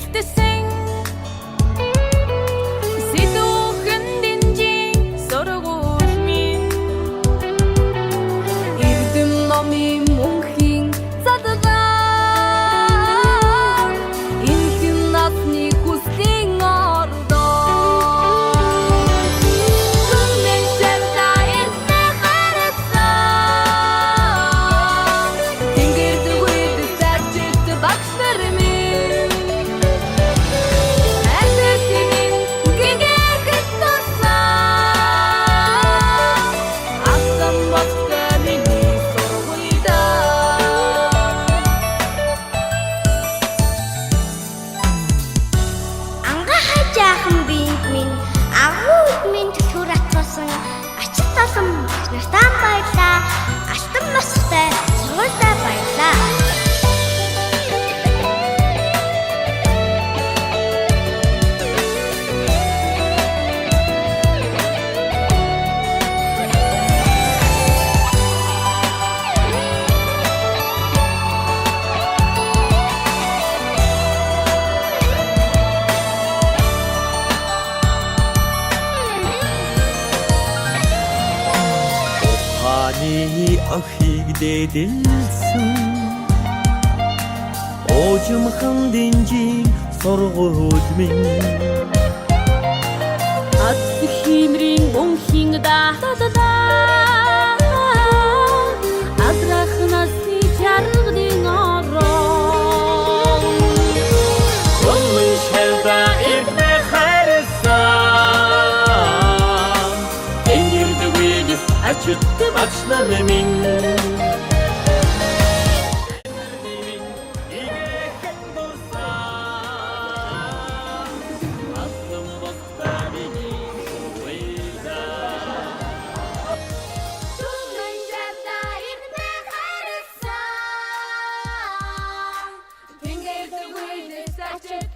илтэсэн Сидүүхэн динжин сургууль минь Эрдэм номын мөнхийн задгаа Инхэн насны хүслийн ордоо Түмэн шавда эртнэ харасан Тэнгэр дэгвэд сарчилт багш нар минь Ардэтinin гэгэгт турсан Асан босгоо миний сургуульда Анга хажаахан биед минь агууд минь төлхөр атгасан ачит толон багш нартаа баярлаа. Алтан босготой сургуультай баярлаа. Ухааны охийг дэдэлсэн Оожмхон динжин сургууль минь Ад химрийн мөнхийн дааталаа Адрахнаас чаргадын ороо Түмэн шавда эртнэ харасан Тэнгэр дэгвэд сарчилт багш нар минь Түмэн шавда эртнэ харасан Тэнгэр дэгвэд сарчилт